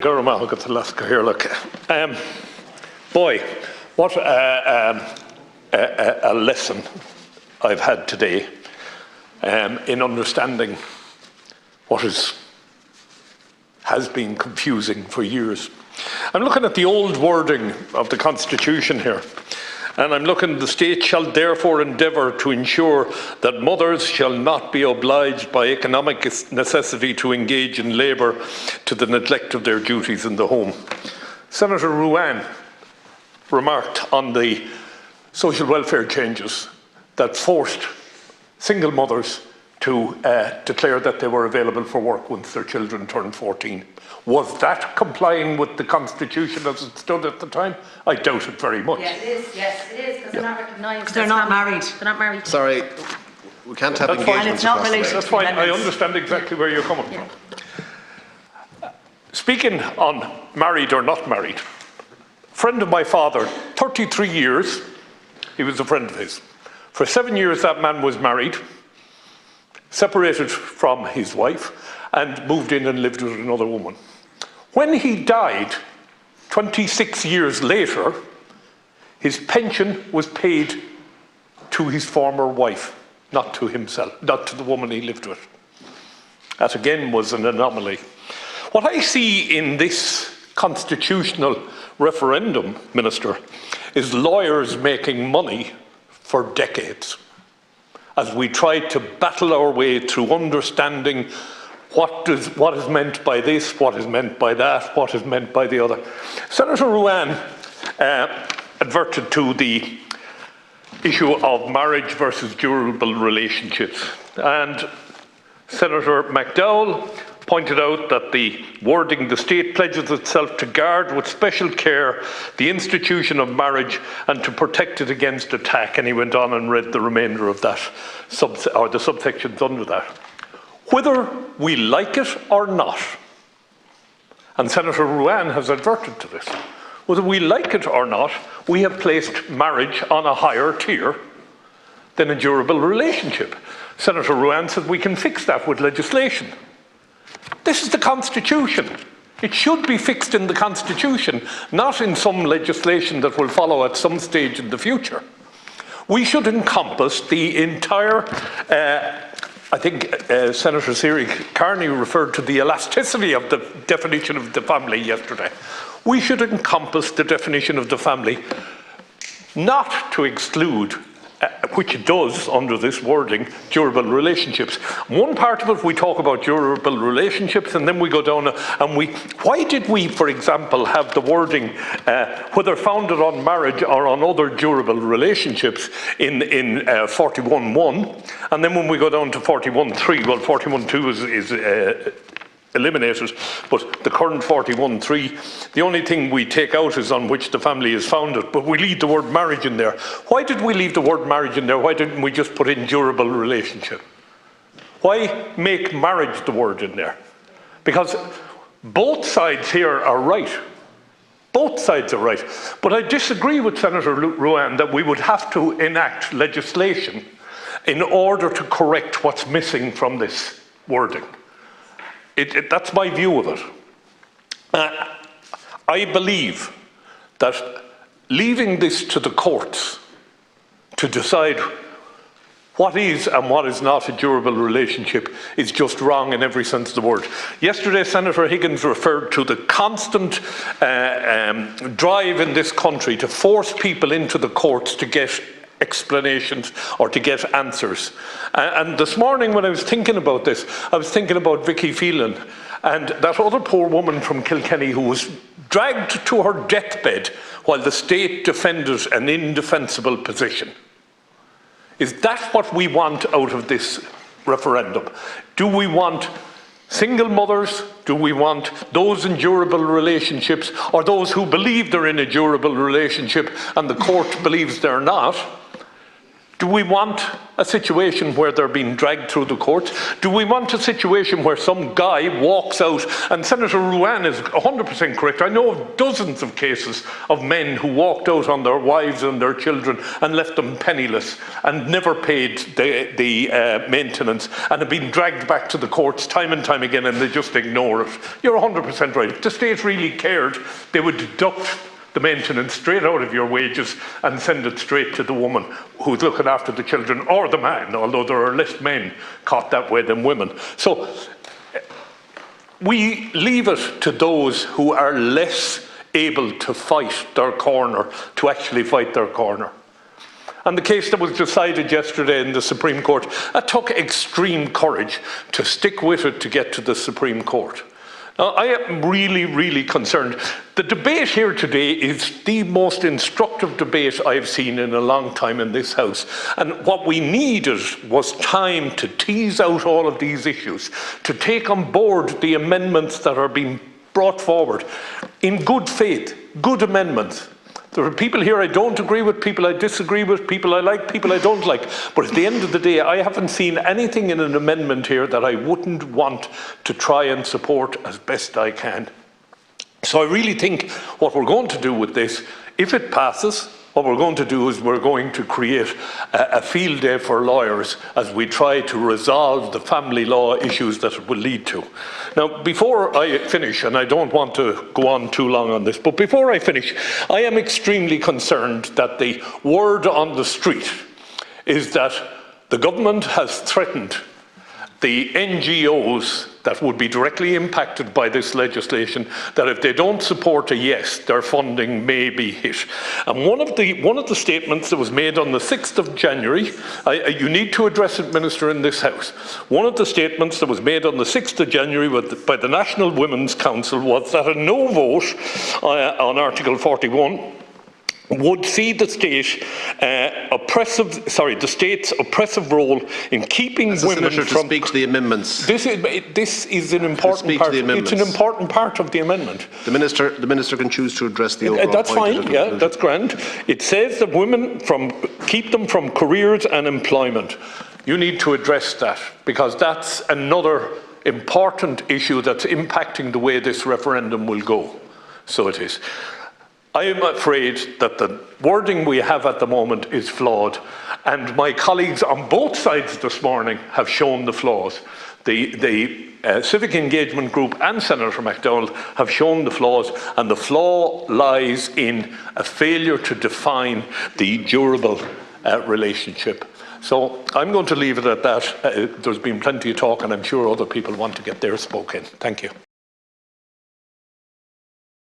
Boy, what a lesson I've had today in understanding what has been confusing for years. I'm looking at the old wording of the Constitution here, and I'm looking, the state shall therefore endeavour to ensure that mothers shall not be obliged by economic necessity to engage in labour to the neglect of their duties in the home. Senator Ruane remarked on the social welfare changes that forced single mothers to declare that they were available for work once their children turned 14. Was that complying with the Constitution as it stood at the time? I doubt it very much. Yeah, it is. Yes, it is, because they're not recognised. They're not married. They're not married. Sorry, we can't have That's engagements. And it's not across the related. way. That's fine. I understand exactly where you're coming from. Speaking on married or not married, a friend of my father, 33 years, he was a friend of his. For 7 years that man was married, separated from his wife, and moved in and lived with another woman. When he died, 26 years later, his pension was paid to his former wife, not to himself, not to the woman he lived with. That again was an anomaly. What I see in this constitutional referendum, Minister, is lawyers making money for decades as we try to battle our way through understanding what is meant by this, what is meant by that, what is meant by the other. Senator Ruane adverted to the issue of marriage versus durable relationships, and Senator McDowell pointed out that the wording, the state pledges itself to guard with special care the institution of marriage and to protect it against attack, and he went on and read the remainder of that, or the subsections under that. Whether we like it or not, and Senator Ruane has adverted to this, whether we like it or not, we have placed marriage on a higher tier than a durable relationship. Senator Ruane says we can fix that with legislation. This is the Constitution. It should be fixed in the Constitution, not in some legislation that will follow at some stage in the future. We should encompass the entire, I think Senator Siri Carney referred to the elasticity of the definition of the family yesterday. We should encompass the definition of the family, not to exclude, which it does under this wording, durable relationships. One part of it, we talk about durable relationships, and then we go down and why did we, for example, have the wording, whether founded on marriage or on other durable relationships in 41.1, and then when we go down to 41.3, well, 41.2 is eliminated, but the current 41.3, the only thing we take out is on which the family is founded, but we leave the word marriage in there. Why did we leave the word marriage in there? Why didn't we just put in durable relationship? Why make marriage the word in there? Because both sides here are right. Both sides are right. But I disagree with Senator Ruane that we would have to enact legislation in order to correct what's missing from this wording. That's my view of it. I believe that leaving this to the courts to decide what is and what is not a durable relationship is just wrong in every sense of the word. Yesterday, Senator Higgins referred to the constant drive in this country to force people into the courts to get explanations or to get answers. And this morning when I was thinking about this, I was thinking about Vicky Phelan and that other poor woman from Kilkenny who was dragged to her deathbed while the state defended an indefensible position. Is that what we want out of this referendum? Do we want single mothers? Do we want those in durable relationships, or those who believe they're in a durable relationship and the court believes they're not, Do we want a situation where they're being dragged through the courts? Do we want a situation where some guy walks out, and Senator Ruane is 100% correct. I know of dozens of cases of men who walked out on their wives and their children and left them penniless and never paid the maintenance and have been dragged back to the courts time and time again, and they just ignore it. You're 100% right. If the state really cared, they would deduct the maintenance straight out of your wages and send it straight to the woman who's looking after the children, or the man, although there are less men caught that way than women. So we leave it to those who are less able to fight their corner to actually fight their corner. And the case that was decided yesterday in the Supreme Court, it took extreme courage to stick with it to get to the Supreme Court. Now, I am really, really concerned. The debate here today is the most instructive debate I've seen in a long time in this House. And what we needed was time to tease out all of these issues, to take on board the amendments that are being brought forward in good faith, good amendments. There are people here I don't agree with, people I disagree with, people I like, people I don't like. But at the end of the day, I haven't seen anything in an amendment here that I wouldn't want to try and support as best I can. So I really think what we're going to do with this, if it passes, what we're going to do is we're going to create a field day for lawyers as we try to resolve the family law issues that it will lead to. Now, before I finish, and I don't want to go on too long on this, but before I finish, I am extremely concerned that the word on the street is that the government has threatened the NGOs that would be directly impacted by this legislation, that if they don't support a yes, their funding may be hit. And one of the statements that was made on the 6th of January, you need to address it, Minister, in this House. One of the statements that was made on the 6th of January by the National Women's Council was that a no vote on Article 41 would see the state's oppressive role in keeping women from... to speak to the amendments. This is an important part. It's an important part of the amendment. The minister can choose to address the overall That's point fine. Yeah, that's grand. It says that women keep them from careers and employment. You need to address that, because that's another important issue that's impacting the way this referendum will go. So it is. I am afraid that the wording we have at the moment is flawed, and my colleagues on both sides this morning have shown the flaws. The Civic Engagement Group and Senator McDowell have shown the flaws, and the flaw lies in a failure to define the durable relationship. So I'm going to leave it at that. There's been plenty of talk, and I'm sure other people want to get their spoke in. Thank you.